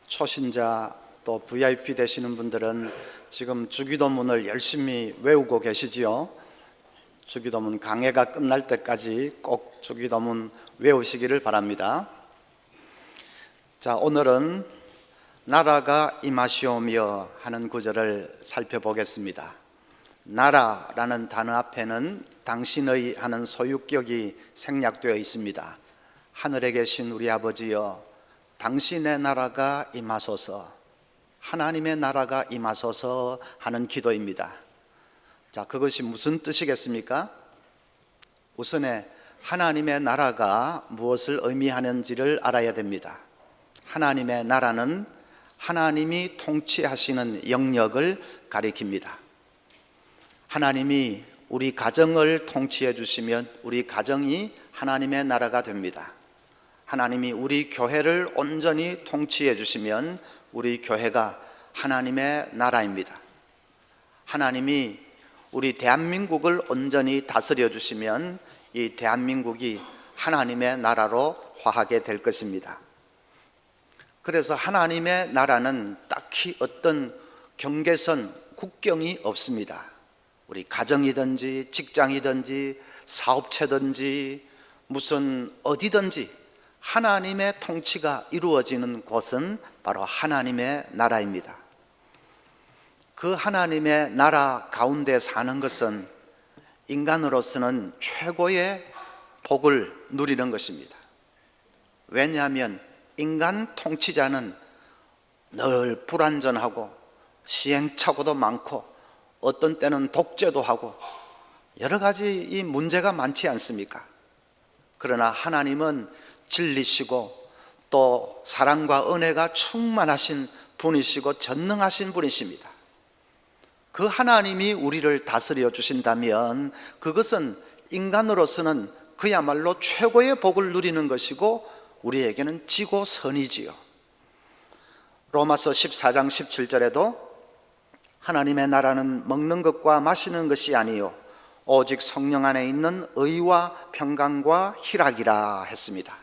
초신자 또 VIP 되시는 분들은 지금 주기도문을 열심히 외우고 계시지요. 주기도문 강해가 끝날 때까지 꼭 주기도문 외우시기를 바랍니다. 자, 오늘은 나라가 임하시오며 하는 구절을 살펴보겠습니다. 나라라는 단어 앞에는 당신의 하는 소유격이 생략되어 있습니다. 하늘에 계신 우리 아버지여, 당신의 나라가 임하소서, 하나님의 나라가 임하소서 하는 기도입니다. 자, 그것이 무슨 뜻이겠습니까? 우선에 하나님의 나라가 무엇을 의미하는지를 알아야 됩니다. 하나님의 나라는 하나님이 통치하시는 영역을 가리킵니다. 하나님이 우리 가정을 통치해 주시면 우리 가정이 하나님의 나라가 됩니다. 하나님이 우리 교회를 온전히 통치해 주시면 우리 교회가 하나님의 나라입니다. 하나님이 우리 대한민국을 온전히 다스려 주시면 이 대한민국이 하나님의 나라로 화하게 될 것입니다. 그래서 하나님의 나라는 딱히 어떤 경계선, 국경이 없습니다. 우리 가정이든지 직장이든지 사업체든지 무슨 어디든지 하나님의 통치가 이루어지는 곳은 바로 하나님의 나라입니다. 그 하나님의 나라 가운데 사는 것은 인간으로서는 최고의 복을 누리는 것입니다. 왜냐하면 인간 통치자는 늘 불완전하고 시행착오도 많고 어떤 때는 독재도 하고 여러 가지 이 문제가 많지 않습니까? 그러나 하나님은 진리시고 또 사랑과 은혜가 충만하신 분이시고 전능하신 분이십니다. 그 하나님이 우리를 다스려 주신다면 그것은 인간으로서는 그야말로 최고의 복을 누리는 것이고 우리에게는 지고선이지요. 로마서 14장 17절에도 하나님의 나라는 먹는 것과 마시는 것이 아니요 오직 성령 안에 있는 의와 평강과 희락이라 했습니다.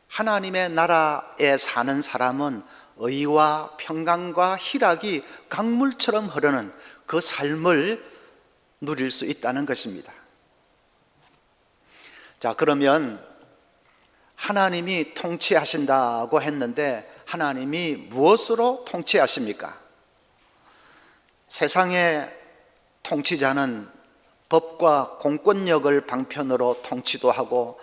하나님의 나라에 사는 사람은 의와 평강과 희락이 강물처럼 흐르는 그 삶을 누릴 수 있다는 것입니다. 자, 그러면 하나님이 통치하신다고 했는데 하나님이 무엇으로 통치하십니까? 세상의 통치자는 법과 공권력을 방편으로 통치도 하고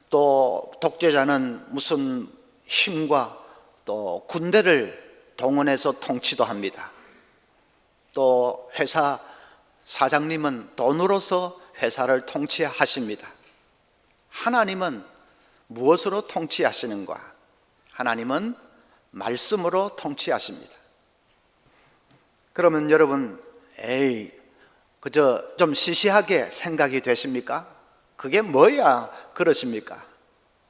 또 독재자는 무슨 힘과 또 군대를 동원해서 통치도 합니다. 또 회사 사장님은 돈으로서 회사를 통치하십니다. 하나님은 무엇으로 통치하시는가? 하나님은 말씀으로 통치하십니다. 그러면 여러분, 그저 좀 시시하게 생각이 되십니까? 그게 뭐야 그러십니까?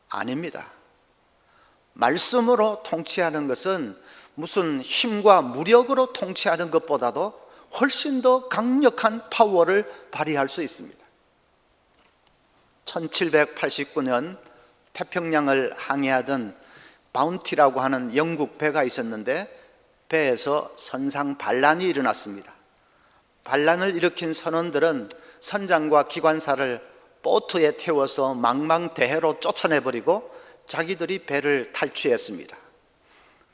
아닙니다. 말씀으로 통치하는 것은 무슨 힘과 무력으로 통치하는 것보다도 훨씬 더 강력한 파워를 발휘할 수 있습니다. 1789년 태평양을 항해하던 바운티라고 하는 영국 배가 있었는데 배에서 선상 반란이 일어났습니다. 반란을 일으킨 선원들은 선장과 기관사를 보트에 태워서 망망대해로 쫓아내버리고 자기들이 배를 탈취했습니다.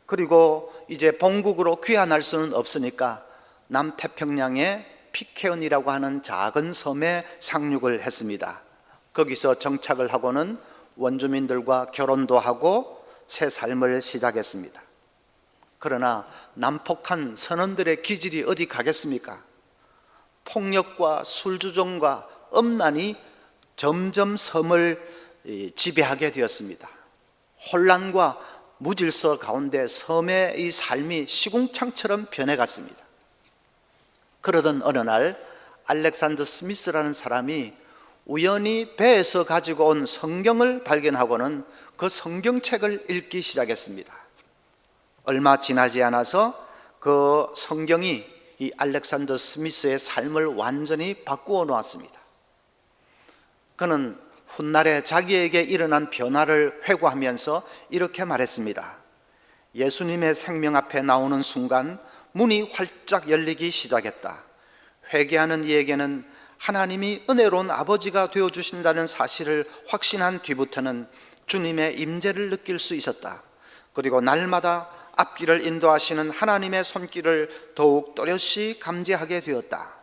그리고 이제 본국으로 귀환할 수는 없으니까 남태평양의 피케온이라고 하는 작은 섬에 상륙을 했습니다. 거기서 정착을 하고는 원주민들과 결혼도 하고 새 삶을 시작했습니다. 그러나 난폭한 선원들의 기질이 어디 가겠습니까? 폭력과 술주정과 음란이 점점 섬을 지배하게 되었습니다. 혼란과 무질서 가운데 섬의 이 삶이 시궁창처럼 변해갔습니다. 그러던 어느 날 알렉산더 스미스라는 사람이 우연히 배에서 가지고 온 성경을 발견하고는 그 성경책을 읽기 시작했습니다. 얼마 지나지 않아서 그 성경이 이 알렉산더 스미스의 삶을 완전히 바꾸어 놓았습니다. 그는 훗날에 자기에게 일어난 변화를 회고하면서 이렇게 말했습니다. 예수님의 생명 앞에 나오는 순간 문이 활짝 열리기 시작했다. 회개하는 이에게는 하나님이 은혜로운 아버지가 되어주신다는 사실을 확신한 뒤부터는 주님의 임재를 느낄 수 있었다. 그리고 날마다 앞길을 인도하시는 하나님의 손길을 더욱 또렷이 감지하게 되었다.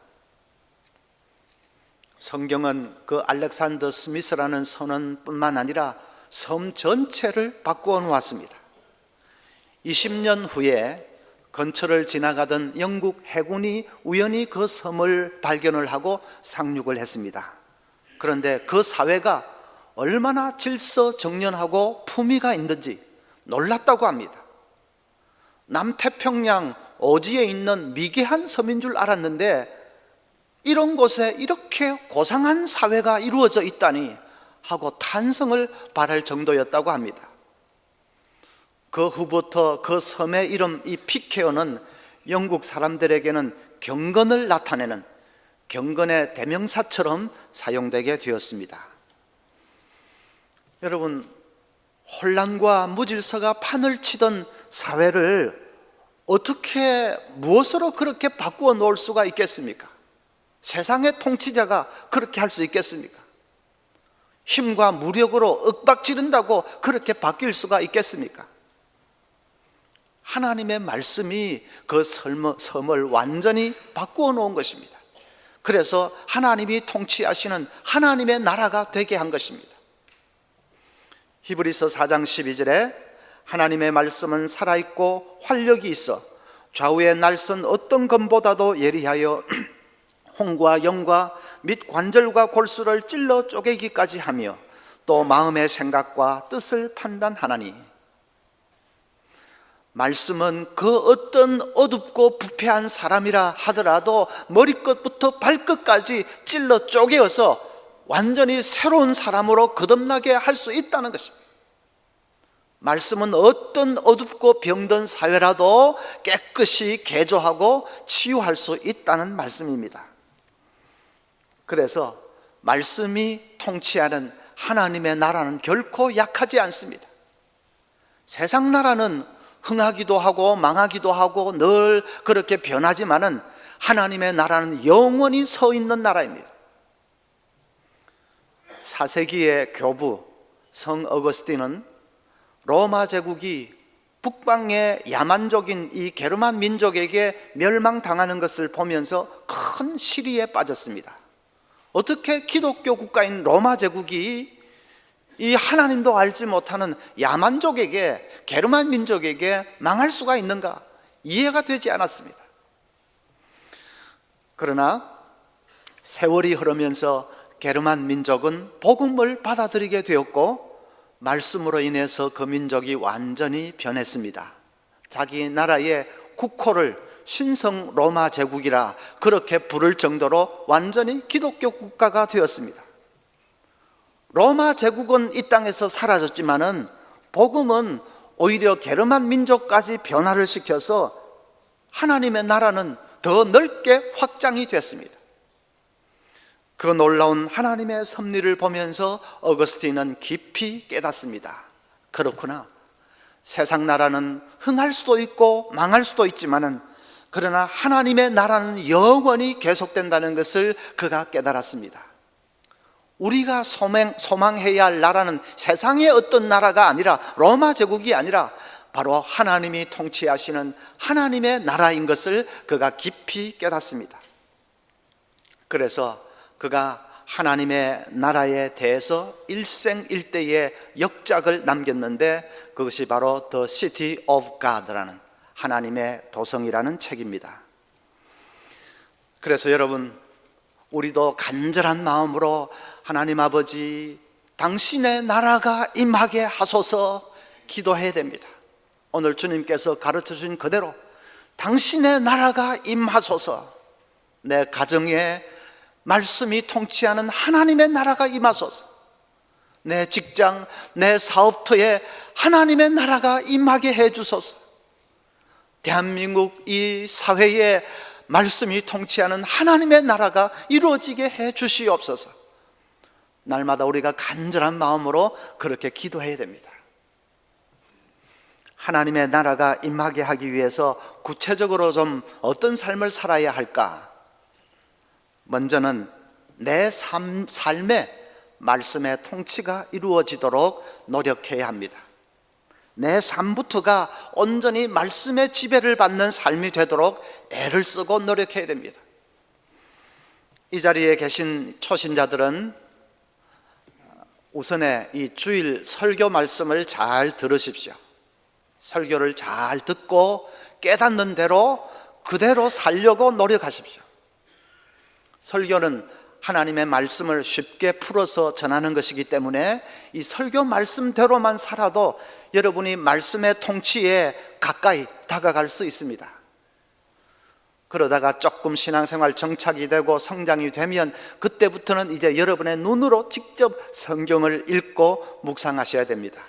성경은 그 알렉산더 스미스라는 선원뿐만 아니라 섬 전체를 바꾸어 놓았습니다. 20년 후에 근처를 지나가던 영국 해군이 우연히 그 섬을 발견을 하고 상륙을 했습니다. 그런데 그 사회가 얼마나 질서정연하고 품위가 있는지 놀랐다고 합니다. 남태평양 오지에 있는 미개한 섬인 줄 알았는데 이런 곳에 이렇게 고상한 사회가 이루어져 있다니 하고 탄성을 발할 정도였다고 합니다. 그 후부터 그 섬의 이름 이 피케어는 영국 사람들에게는 경건을 나타내는 경건의 대명사처럼 사용되게 되었습니다. 여러분, 혼란과 무질서가 판을 치던 사회를 어떻게 무엇으로 그렇게 바꾸어 놓을 수가 있겠습니까? 세상의 통치자가 그렇게 할 수 있겠습니까? 힘과 무력으로 윽박지른다고 그렇게 바뀔 수가 있겠습니까? 하나님의 말씀이 그 섬을 완전히 바꾸어 놓은 것입니다. 그래서 하나님이 통치하시는 하나님의 나라가 되게 한 것입니다. 히브리서 4장 12절에 하나님의 말씀은 살아있고 활력이 있어 좌우의 날선 어떤 검보다도 예리하여 홍과 영과 및 관절과 골수를 찔러 쪼개기까지 하며 또 마음의 생각과 뜻을 판단하나니, 말씀은 그 어떤 어둡고 부패한 사람이라 하더라도 머리끝부터 발끝까지 찔러 쪼개어서 완전히 새로운 사람으로 거듭나게 할 수 있다는 것입니다. 말씀은 어떤 어둡고 병든 사회라도 깨끗이 개조하고 치유할 수 있다는 말씀입니다. 그래서 말씀이 통치하는 하나님의 나라는 결코 약하지 않습니다. 세상 나라는 흥하기도 하고 망하기도 하고 늘 그렇게 변하지만은 하나님의 나라는 영원히 서 있는 나라입니다. 4세기의 교부 성 어거스틴은 로마 제국이 북방의 야만족인 이 게르만 민족에게 멸망당하는 것을 보면서 큰 시리에 빠졌습니다. 어떻게 기독교 국가인 로마 제국이 이 하나님도 알지 못하는 야만족에게, 게르만 민족에게 망할 수가 있는가 이해가 되지 않았습니다. 그러나 세월이 흐르면서 게르만 민족은 복음을 받아들이게 되었고 말씀으로 인해서 그 민족이 완전히 변했습니다. 자기 나라의 국호를 신성 로마 제국이라 그렇게 부를 정도로 완전히 기독교 국가가 되었습니다. 로마 제국은 이 땅에서 사라졌지만은 복음은 오히려 게르만 민족까지 변화를 시켜서 하나님의 나라는 더 넓게 확장이 됐습니다. 그 놀라운 하나님의 섭리를 보면서 어거스틴은 깊이 깨닫습니다. 그렇구나. 세상 나라는 흥할 수도 있고 망할 수도 있지만은 그러나 하나님의 나라는 영원히 계속된다는 것을 그가 깨달았습니다. 우리가 소망해야 할 나라는 세상의 어떤 나라가 아니라 로마 제국이 아니라 바로 하나님이 통치하시는 하나님의 나라인 것을 그가 깊이 깨닫습니다. 그래서 그가 하나님의 나라에 대해서 일생일대의 역작을 남겼는데 그것이 바로 The City of God라는 하나님의 도성이라는 책입니다. 그래서 여러분, 우리도 간절한 마음으로 하나님 아버지 당신의 나라가 임하게 하소서 기도해야 됩니다. 오늘 주님께서 가르쳐 주신 그대로 당신의 나라가 임하소서, 내 가정에 말씀이 통치하는 하나님의 나라가 임하소서, 내 직장, 내 사업터에 하나님의 나라가 임하게 해 주소서, 대한민국 이 사회에 말씀이 통치하는 하나님의 나라가 이루어지게 해 주시옵소서. 날마다 우리가 간절한 마음으로 그렇게 기도해야 됩니다. 하나님의 나라가 임하게 하기 위해서 구체적으로 좀 어떤 삶을 살아야 할까? 먼저는 내 삶에 말씀의 통치가 이루어지도록 노력해야 합니다. 내 삶부터가 온전히 말씀의 지배를 받는 삶이 되도록 애를 쓰고 노력해야 됩니다. 이 자리에 계신 초신자들은 우선에 이 주일 설교 말씀을 잘 들으십시오. 설교를 잘 듣고 깨닫는 대로 그대로 살려고 노력하십시오. 설교는 하나님의 말씀을 쉽게 풀어서 전하는 것이기 때문에 이 설교 말씀대로만 살아도 여러분이 말씀의 통치에 가까이 다가갈 수 있습니다. 그러다가 조금 신앙생활 정착이 되고 성장이 되면 그때부터는 이제 여러분의 눈으로 직접 성경을 읽고 묵상하셔야 됩니다.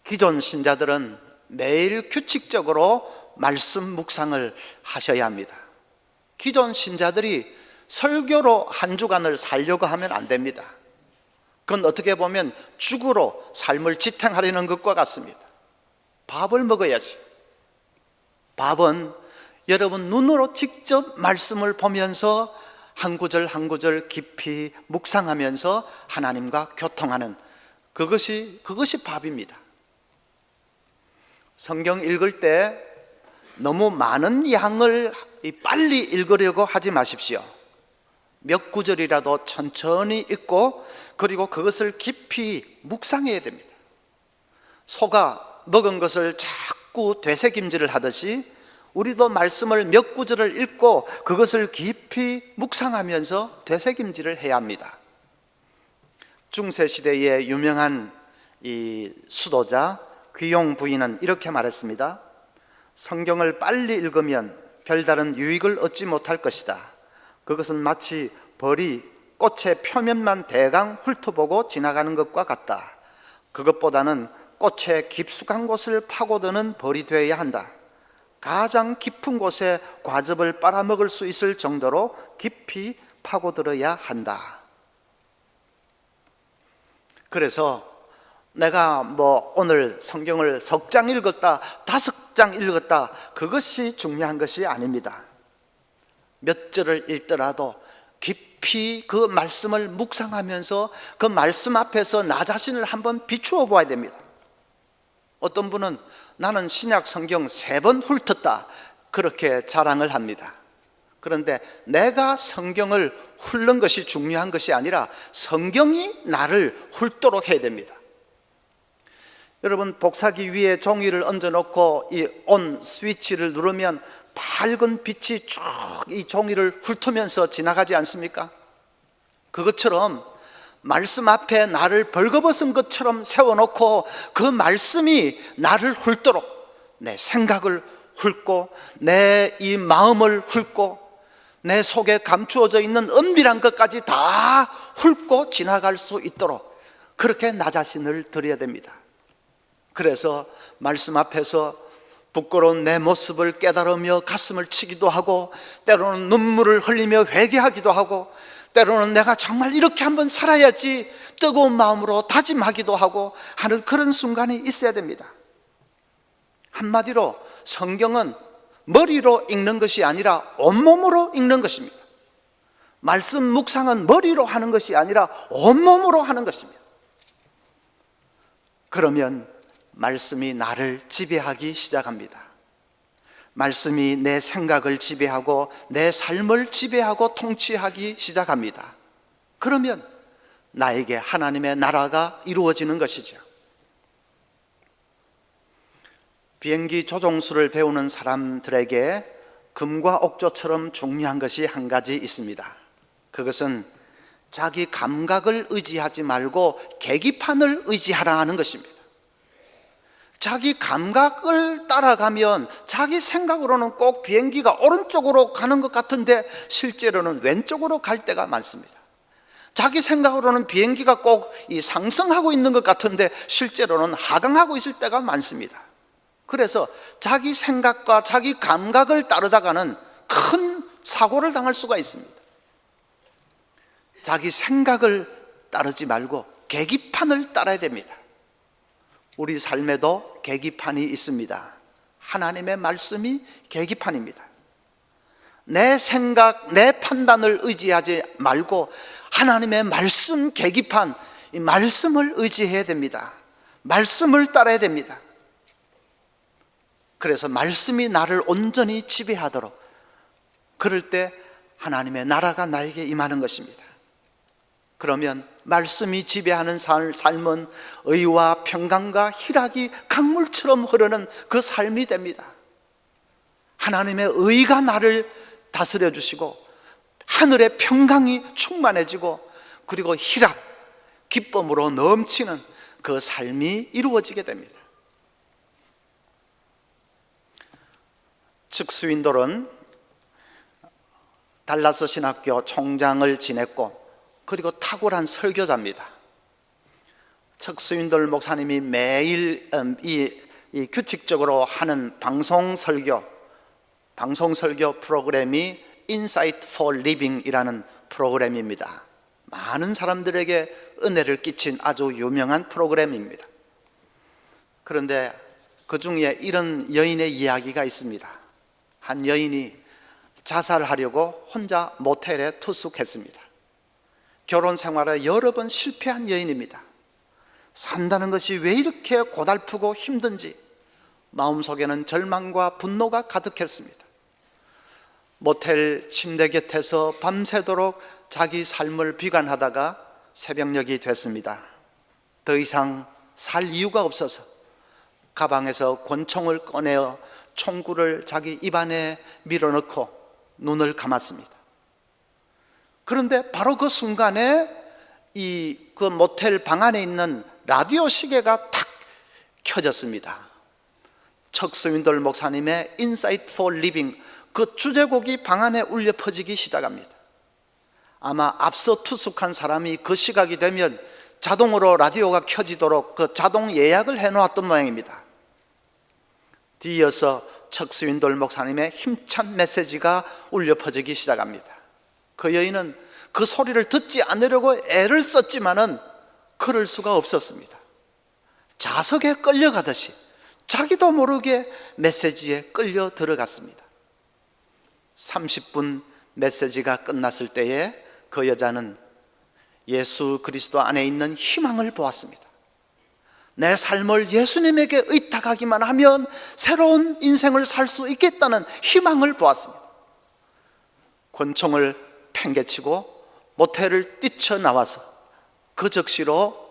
기존 신자들은 매일 규칙적으로 말씀 묵상을 하셔야 합니다. 기존 신자들이 설교로 한 주간을 살려고 하면 안 됩니다. 그건 어떻게 보면 죽으로 삶을 지탱하려는 것과 같습니다. 밥을 먹어야지. 밥은 여러분 눈으로 직접 말씀을 보면서 한 구절 한 구절 깊이 묵상하면서 하나님과 교통하는 그것이 밥입니다. 성경 읽을 때 너무 많은 양을 빨리 읽으려고 하지 마십시오. 몇 구절이라도 천천히 읽고 그리고 그것을 깊이 묵상해야 됩니다. 소가 먹은 것을 자꾸 되새김질을 하듯이 우리도 말씀을 몇 구절을 읽고 그것을 깊이 묵상하면서 되새김질을 해야 합니다. 중세시대의 유명한 이 수도자 귀용 부인은 이렇게 말했습니다. 성경을 빨리 읽으면 별다른 유익을 얻지 못할 것이다. 그것은 마치 벌이 꽃의 표면만 대강 훑어보고 지나가는 것과 같다. 그것보다는 꽃의 깊숙한 곳을 파고드는 벌이 되어야 한다. 가장 깊은 곳에 과즙을 빨아먹을 수 있을 정도로 깊이 파고들어야 한다. 그래서 내가 오늘 성경을 3장 읽었다, 5장 읽었다, 그것이 중요한 것이 아닙니다. 몇 절을 읽더라도 깊이 그 말씀을 묵상하면서 그 말씀 앞에서 나 자신을 한번 비추어 보아야 됩니다. 어떤 분은 나는 신약 성경 3번 훑었다 그렇게 자랑을 합니다. 그런데 내가 성경을 훑는 것이 중요한 것이 아니라 성경이 나를 훑도록 해야 됩니다. 여러분, 복사기 위에 종이를 얹어놓고 이 온 스위치를 누르면 밝은 빛이 쭉 이 종이를 훑으면서 지나가지 않습니까? 그것처럼 말씀 앞에 나를 벌거벗은 것처럼 세워놓고 그 말씀이 나를 훑도록 내 생각을 훑고 내 이 마음을 훑고 내 속에 감추어져 있는 은밀한 것까지 다 훑고 지나갈 수 있도록 그렇게 나 자신을 드려야 됩니다. 그래서 말씀 앞에서 부끄러운 내 모습을 깨달으며 가슴을 치기도 하고 때로는 눈물을 흘리며 회개하기도 하고 때로는 내가 정말 이렇게 한번 살아야지 뜨거운 마음으로 다짐하기도 하고 하는 그런 순간이 있어야 됩니다. 한마디로 성경은 머리로 읽는 것이 아니라 온몸으로 읽는 것입니다. 말씀 묵상은 머리로 하는 것이 아니라 온몸으로 하는 것입니다. 그러면 말씀이 나를 지배하기 시작합니다. 말씀이 내 생각을 지배하고 내 삶을 지배하고 통치하기 시작합니다. 그러면 나에게 하나님의 나라가 이루어지는 것이죠. 비행기 조종수를 배우는 사람들에게 금과 옥조처럼 중요한 것이 한 가지 있습니다. 그것은 자기 감각을 의지하지 말고 계기판을 의지하라는 것입니다. 자기 감각을 따라가면 자기 생각으로는 꼭 비행기가 오른쪽으로 가는 것 같은데 실제로는 왼쪽으로 갈 때가 많습니다. 자기 생각으로는 비행기가 꼭 이 상승하고 있는 것 같은데 실제로는 하강하고 있을 때가 많습니다. 그래서 자기 생각과 자기 감각을 따르다가는 큰 사고를 당할 수가 있습니다. 자기 생각을 따르지 말고 계기판을 따라야 됩니다. 우리 삶에도 계기판이 있습니다. 하나님의 말씀이 계기판입니다. 내 생각, 내 판단을 의지하지 말고 하나님의 말씀 계기판, 이 말씀을 의지해야 됩니다. 말씀을 따라야 됩니다. 그래서 말씀이 나를 온전히 지배하도록, 그럴 때 하나님의 나라가 나에게 임하는 것입니다. 그러면 말씀이 지배하는 삶은 의와 평강과 희락이 강물처럼 흐르는 그 삶이 됩니다. 하나님의 의가 나를 다스려 주시고 하늘의 평강이 충만해지고 그리고 희락, 기쁨으로 넘치는 그 삶이 이루어지게 됩니다. 척 스윈돌은 달라스 신학교 총장을 지냈고 그리고 탁월한 설교자입니다. 척 스윈돌 목사님이 매일 이 규칙적으로 하는 방송 설교 프로그램이 Insight for Living이라는 프로그램입니다. 많은 사람들에게 은혜를 끼친 아주 유명한 프로그램입니다. 그런데 그 중에 이런 여인의 이야기가 있습니다. 한 여인이 자살하려고 혼자 모텔에 투숙했습니다. 결혼 생활에 여러 번 실패한 여인입니다. 산다는 것이 왜 이렇게 고달프고 힘든지 마음속에는 절망과 분노가 가득했습니다. 모텔 침대 곁에서 밤새도록 자기 삶을 비관하다가 새벽녘이 됐습니다. 더 이상 살 이유가 없어서 가방에서 권총을 꺼내어 총구를 자기 입안에 밀어넣고 눈을 감았습니다. 그런데 바로 그 순간에 그 모텔 방 안에 있는 라디오 시계가 탁 켜졌습니다. 척 스윈돌 목사님의 Insight for Living, 그 주제곡이 방 안에 울려 퍼지기 시작합니다. 아마 앞서 투숙한 사람이 그 시각이 되면 자동으로 라디오가 켜지도록 그 자동 예약을 해놓았던 모양입니다. 뒤이어서 척 스윈돌 목사님의 힘찬 메시지가 울려 퍼지기 시작합니다. 그 여인은 그 소리를 듣지 않으려고 애를 썼지만은 그럴 수가 없었습니다. 자석에 끌려가듯이 자기도 모르게 메시지에 끌려 들어갔습니다. 30분 메시지가 끝났을 때에 그 여자는 예수 그리스도 안에 있는 희망을 보았습니다. 내 삶을 예수님에게 의탁하기만 하면 새로운 인생을 살 수 있겠다는 희망을 보았습니다. 권총을 팽개치고 모텔을 뛰쳐나와서 그 즉시로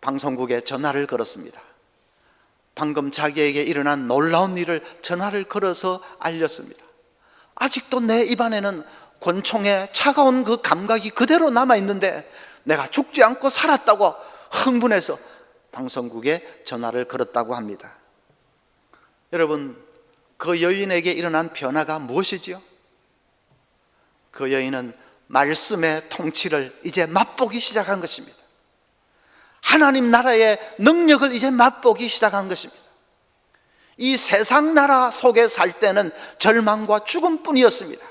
방송국에 전화를 걸었습니다. 방금 자기에게 일어난 놀라운 일을 전화를 걸어서 알렸습니다. 아직도 내 입안에는 권총의 차가운 그 감각이 그대로 남아있는데 내가 죽지 않고 살았다고 흥분해서 방송국에 전화를 걸었다고 합니다. 여러분, 그 여인에게 일어난 변화가 무엇이지요? 그 여인은 말씀의 통치를 이제 맛보기 시작한 것입니다. 하나님 나라의 능력을 이제 맛보기 시작한 것입니다. 이 세상 나라 속에 살 때는 절망과 죽음뿐이었습니다.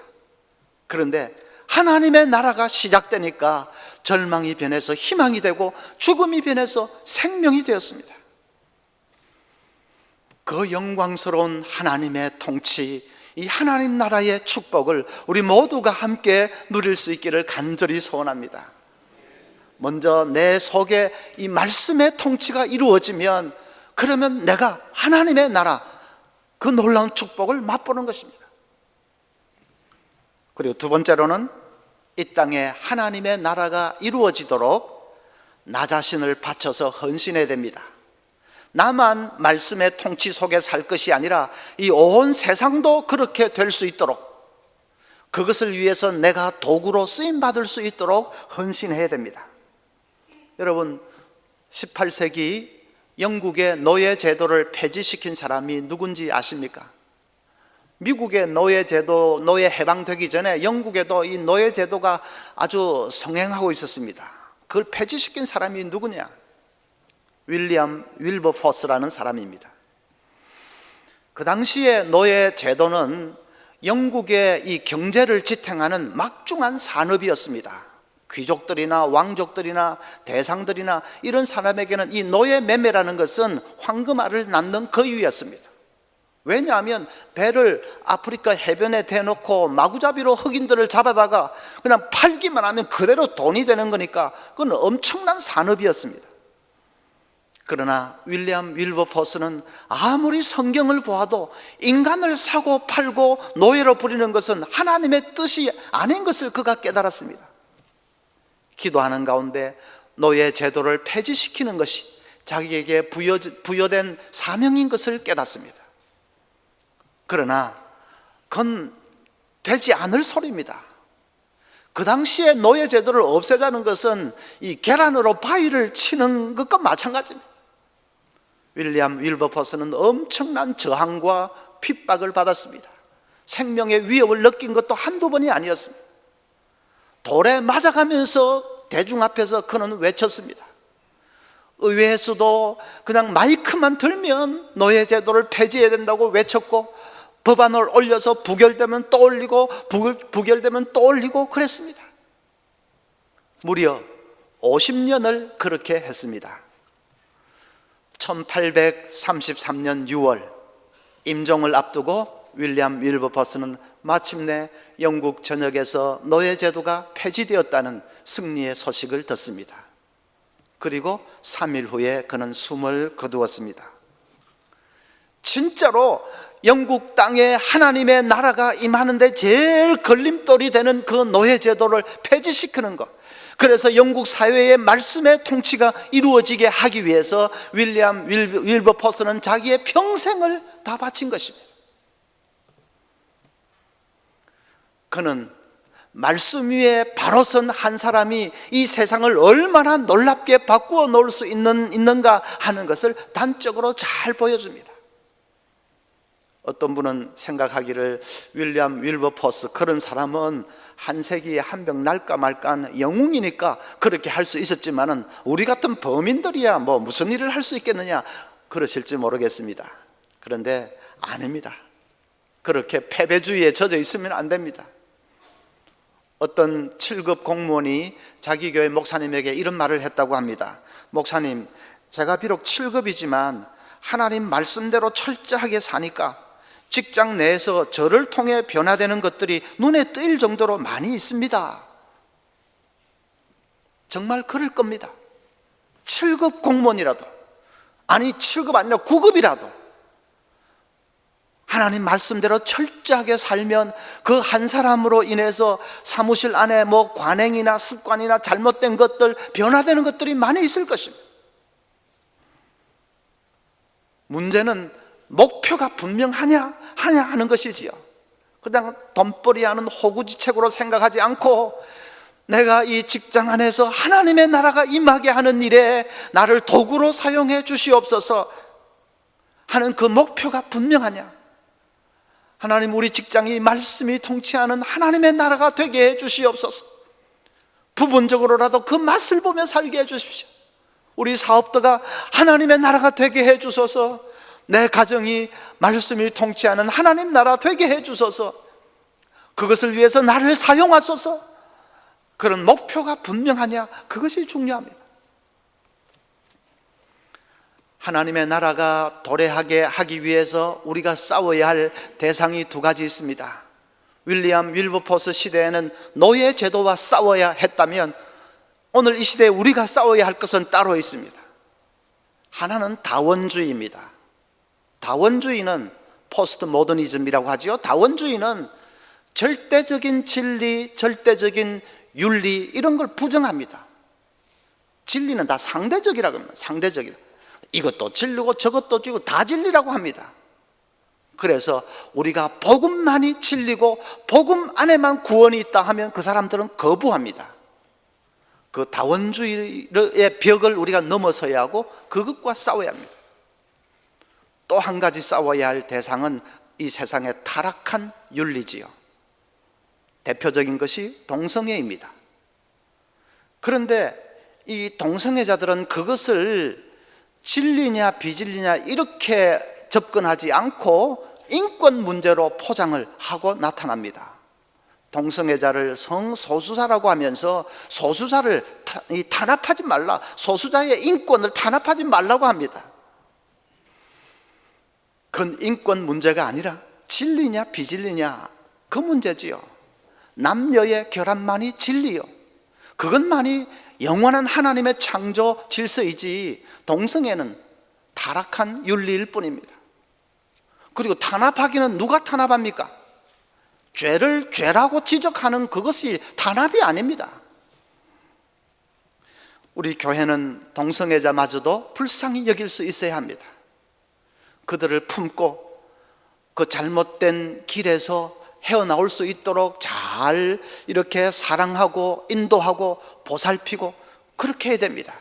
그런데 하나님의 나라가 시작되니까 절망이 변해서 희망이 되고 죽음이 변해서 생명이 되었습니다. 그 영광스러운 하나님의 통치, 이 하나님 나라의 축복을 우리 모두가 함께 누릴 수 있기를 간절히 소원합니다. 먼저 내 속에 이 말씀의 통치가 이루어지면 그러면 내가 하나님의 나라, 그 놀라운 축복을 맛보는 것입니다. 그리고 두 번째로는 이 땅에 하나님의 나라가 이루어지도록 나 자신을 바쳐서 헌신해야 됩니다. 나만 말씀의 통치 속에 살 것이 아니라 이 온 세상도 그렇게 될 수 있도록, 그것을 위해서 내가 도구로 쓰임받을 수 있도록 헌신해야 됩니다. 여러분, 18세기 영국의 노예 제도를 폐지시킨 사람이 누군지 아십니까? 미국의 노예 제도, 노예 해방되기 전에 영국에도 이 노예 제도가 아주 성행하고 있었습니다. 그걸 폐지시킨 사람이 누구냐? 윌리엄 윌버포스라는 사람입니다. 그 당시에 노예 제도는 영국의 이 경제를 지탱하는 막중한 산업이었습니다. 귀족들이나 왕족들이나 대상들이나 이런 사람에게는 이 노예 매매라는 것은 황금알을 낳는 거위였습니다. 왜냐하면 배를 아프리카 해변에 대놓고 마구잡이로 흑인들을 잡아다가 그냥 팔기만 하면 그대로 돈이 되는 거니까 그건 엄청난 산업이었습니다. 그러나 윌리엄 윌버포스는 아무리 성경을 보아도 인간을 사고 팔고 노예로 부리는 것은 하나님의 뜻이 아닌 것을 그가 깨달았습니다. 기도하는 가운데 노예 제도를 폐지시키는 것이 자기에게 부여된 사명인 것을 깨닫습니다. 그러나 그건 되지 않을 소리입니다. 그 당시에 노예 제도를 없애자는 것은 이 계란으로 바위를 치는 것과 마찬가지입니다. 윌리엄 윌버포스는 엄청난 저항과 핍박을 받았습니다. 생명의 위협을 느낀 것도 한두 번이 아니었습니다. 돌에 맞아가면서 대중 앞에서 그는 외쳤습니다. 의회에서도 그냥 마이크만 들면 노예 제도를 폐지해야 된다고 외쳤고, 법안을 올려서 부결되면 또 올리고 부결되면 또 올리고 그랬습니다. 무려 50년을 그렇게 했습니다. 1833년 6월 임종을 앞두고 윌리엄 윌버포스는 마침내 영국 전역에서 노예 제도가 폐지되었다는 승리의 소식을 듣습니다. 그리고 3일 후에 그는 숨을 거두었습니다. 진짜로 영국 땅에 하나님의 나라가 임하는데 제일 걸림돌이 되는 그 노예 제도를 폐지시키는 것, 그래서 영국 사회의 말씀의 통치가 이루어지게 하기 위해서 윌리엄 윌버포스는 자기의 평생을 다 바친 것입니다. 그는 말씀 위에 바로 선 한 사람이 이 세상을 얼마나 놀랍게 바꾸어 놓을 수 있는가 하는 것을 단적으로 잘 보여줍니다. 어떤 분은 생각하기를 윌리엄 윌버포스 그런 사람은 한 세기에 한 병 날까 말까한 영웅이니까 그렇게 할 수 있었지만은 우리 같은 범인들이야 뭐 무슨 일을 할 수 있겠느냐 그러실지 모르겠습니다. 그런데 아닙니다. 그렇게 패배주의에 젖어 있으면 안 됩니다. 어떤 7급 공무원이 자기 교회 목사님에게 이런 말을 했다고 합니다. 목사님, 제가 비록 7급이지만 하나님 말씀대로 철저하게 사니까 직장 내에서 저를 통해 변화되는 것들이 눈에 띄일 정도로 많이 있습니다. 정말 그럴 겁니다. 7급 공무원이라도, 아니 7급 아니라 9급이라도 하나님 말씀대로 철저하게 살면 그 한 사람으로 인해서 사무실 안에 뭐 관행이나 습관이나 잘못된 것들, 변화되는 것들이 많이 있을 것입니다. 문제는 목표가 분명하냐 하는 것이지요. 그냥 돈벌이하는 호구지책으로 생각하지 않고 내가 이 직장 안에서 하나님의 나라가 임하게 하는 일에 나를 도구로 사용해 주시옵소서 하는 그 목표가 분명하냐. 하나님, 우리 직장이 말씀이 통치하는 하나님의 나라가 되게 해 주시옵소서. 부분적으로라도 그 맛을 보며 살게 해 주십시오. 우리 사업도가 하나님의 나라가 되게 해 주소서. 내 가정이 말씀이 통치하는 하나님 나라 되게 해 주소서. 그것을 위해서 나를 사용하소서. 그런 목표가 분명하냐, 그것이 중요합니다. 하나님의 나라가 도래하게 하기 위해서 우리가 싸워야 할 대상이 두 가지 있습니다. 윌리엄 윌버포스 시대에는 노예 제도와 싸워야 했다면 오늘 이 시대에 우리가 싸워야 할 것은 따로 있습니다. 하나는 다원주의입니다. 다원주의는 포스트 모더니즘이라고 하죠. 다원주의는 절대적인 진리, 절대적인 윤리 이런 걸 부정합니다. 진리는 다 상대적이라고 합니다. 상대적이다. 이것도 진리고 저것도 진리고 다 진리라고 합니다. 그래서 우리가 복음만이 진리고 복음 안에만 구원이 있다 하면 그 사람들은 거부합니다. 그 다원주의의 벽을 우리가 넘어서야 하고 그것과 싸워야 합니다. 또 한 가지 싸워야 할 대상은 이 세상의 타락한 윤리지요. 대표적인 것이 동성애입니다. 그런데 이 동성애자들은 그것을 진리냐 비진리냐 이렇게 접근하지 않고 인권 문제로 포장을 하고 나타납니다. 동성애자를 성소수자라고 하면서 소수자를 탄압하지 말라, 소수자의 인권을 탄압하지 말라고 합니다. 그건 인권 문제가 아니라 진리냐 비진리냐 그 문제지요. 남녀의 결합만이 진리요, 그것만이 영원한 하나님의 창조 질서이지 동성애는 타락한 윤리일 뿐입니다. 그리고 탄압하기는 누가 탄압합니까? 죄를 죄라고 지적하는 그것이 탄압이 아닙니다. 우리 교회는 동성애자마저도 불쌍히 여길 수 있어야 합니다. 그들을 품고 그 잘못된 길에서 헤어나올 수 있도록 잘 이렇게 사랑하고 인도하고 보살피고 그렇게 해야 됩니다.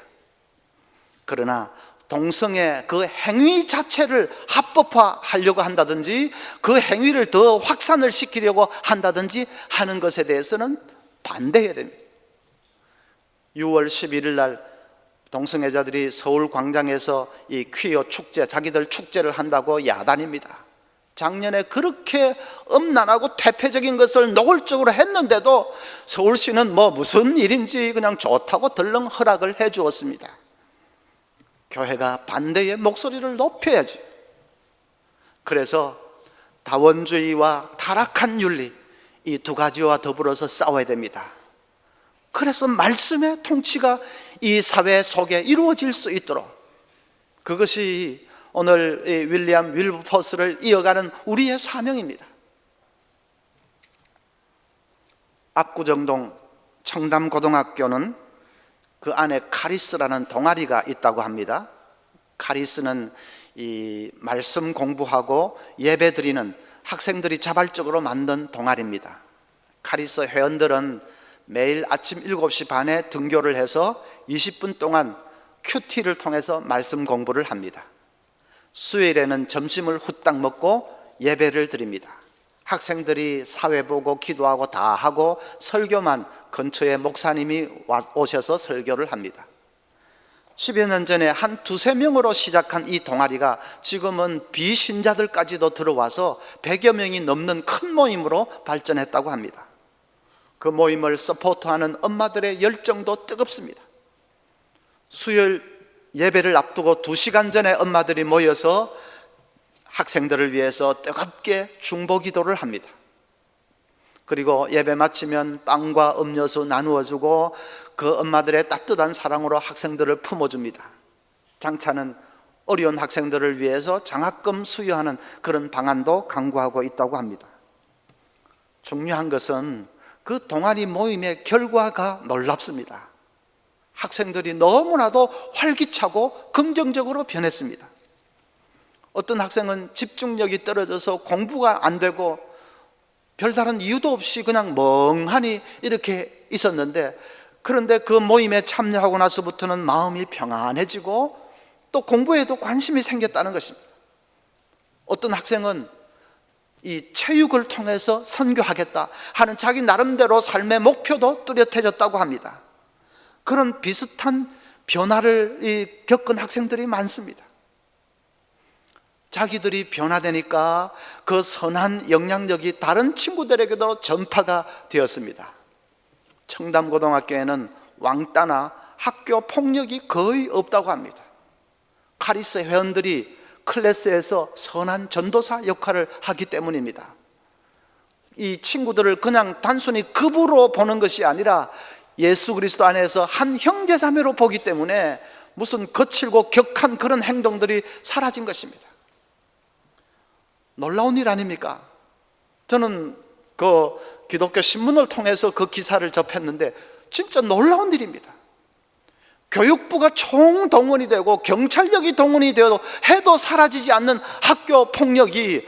그러나 동성애 그 행위 자체를 합법화하려고 한다든지 그 행위를 더 확산을 시키려고 한다든지 하는 것에 대해서는 반대해야 됩니다. 6월 11일 날 동성애자들이 서울 광장에서 이 퀴어 축제, 자기들 축제를 한다고 야단입니다. 작년에 그렇게 음란하고 퇴폐적인 것을 노골적으로 했는데도 서울시는 무슨 일인지 그냥 좋다고 덜렁 허락을 해 주었습니다. 교회가 반대의 목소리를 높여야지. 그래서 다원주의와 타락한 윤리, 이 두 가지와 더불어서 싸워야 됩니다. 그래서 말씀의 통치가 이 사회 속에 이루어질 수 있도록, 그것이 오늘 윌리엄 윌버포스를 이어가는 우리의 사명입니다. 압구정동 청담고등학교는 그 안에 카리스라는 동아리가 있다고 합니다. 카리스는 이 말씀 공부하고 예배 드리는 학생들이 자발적으로 만든 동아리입니다. 카리스 회원들은 매일 아침 7시 반에 등교를 해서 20분 동안 큐티를 통해서 말씀 공부를 합니다. 수요일에는 점심을 후딱 먹고 예배를 드립니다. 학생들이 사회 보고 기도하고 다 하고 설교만 근처에 목사님이 오셔서 설교를 합니다. 10여 년 전에 한 두세 명으로 시작한 이 동아리가 지금은 비신자들까지도 들어와서 100여 명이 넘는 큰 모임으로 발전했다고 합니다. 그 모임을 서포트하는 엄마들의 열정도 뜨겁습니다. 수요일 예배를 앞두고 2시간 전에 엄마들이 모여서 학생들을 위해서 뜨겁게 중보 기도를 합니다. 그리고 예배 마치면 빵과 음료수 나누어주고 그 엄마들의 따뜻한 사랑으로 학생들을 품어줍니다. 장차는 어려운 학생들을 위해서 장학금 수여하는 그런 방안도 강구하고 있다고 합니다. 중요한 것은 그 동아리 모임의 결과가 놀랍습니다. 학생들이 너무나도 활기차고 긍정적으로 변했습니다. 어떤 학생은 집중력이 떨어져서 공부가 안 되고 별다른 이유도 없이 그냥 멍하니 이렇게 있었는데, 그런데 그 모임에 참여하고 나서부터는 마음이 평안해지고 또 공부에도 관심이 생겼다는 것입니다. 어떤 학생은 이 체육을 통해서 선교하겠다 하는 자기 나름대로 삶의 목표도 뚜렷해졌다고 합니다. 그런 비슷한 변화를 겪은 학생들이 많습니다. 자기들이 변화되니까 그 선한 영향력이 다른 친구들에게도 전파가 되었습니다. 청담고등학교에는 왕따나 학교 폭력이 거의 없다고 합니다. 카리스 회원들이 클래스에서 선한 전도사 역할을 하기 때문입니다. 이 친구들을 그냥 단순히 급으로 보는 것이 아니라 예수 그리스도 안에서 한 형제자매로 보기 때문에 무슨 거칠고 격한 그런 행동들이 사라진 것입니다. 놀라운 일 아닙니까? 저는 그 기독교 신문을 통해서 그 기사를 접했는데 진짜 놀라운 일입니다. 교육부가 총동원이 되고 경찰력이 동원이 되어도 해도 사라지지 않는 학교 폭력이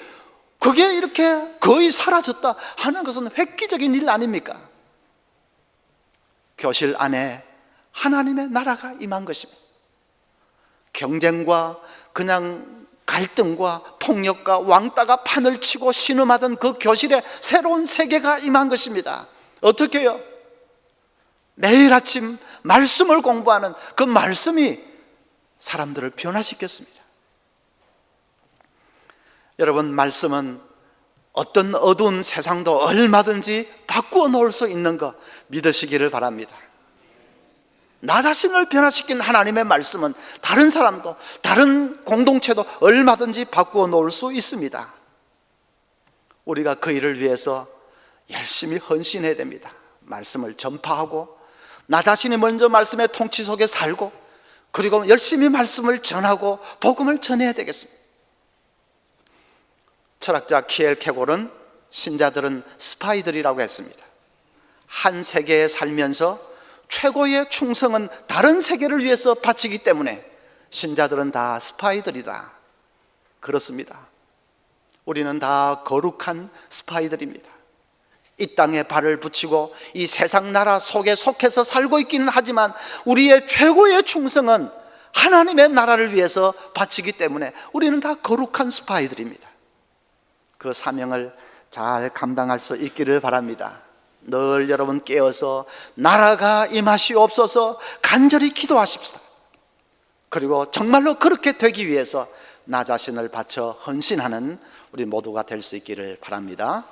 그게 이렇게 거의 사라졌다 하는 것은 획기적인 일 아닙니까? 교실 안에 하나님의 나라가 임한 것입니다. 경쟁과 그냥 갈등과 폭력과 왕따가 판을 치고 신음하던 그 교실에 새로운 세계가 임한 것입니다. 어떻게 해요? 매일 아침 말씀을 공부하는 그 말씀이 사람들을 변화시켰습니다. 여러분, 말씀은 어떤 어두운 세상도 얼마든지 바꾸어 놓을 수 있는 거 믿으시기를 바랍니다. 나 자신을 변화시킨 하나님의 말씀은 다른 사람도, 다른 공동체도 얼마든지 바꾸어 놓을 수 있습니다. 우리가 그 일을 위해서 열심히 헌신해야 됩니다. 말씀을 전파하고, 나 자신이 먼저 말씀의 통치 속에 살고, 그리고 열심히 말씀을 전하고 복음을 전해야 되겠습니다. 철학자 키엘 케골은 신자들은 스파이들이라고 했습니다. 한 세계에 살면서 최고의 충성은 다른 세계를 위해서 바치기 때문에 신자들은 다 스파이들이다. 그렇습니다. 우리는 다 거룩한 스파이들입니다. 이 땅에 발을 붙이고 이 세상 나라 속에 속해서 살고 있기는 하지만 우리의 최고의 충성은 하나님의 나라를 위해서 바치기 때문에 우리는 다 거룩한 스파이들입니다. 그 사명을 잘 감당할 수 있기를 바랍니다. 늘 여러분 깨어서 나라가 임하시옵소서 간절히 기도하십시다. 그리고 정말로 그렇게 되기 위해서 나 자신을 바쳐 헌신하는 우리 모두가 될 수 있기를 바랍니다.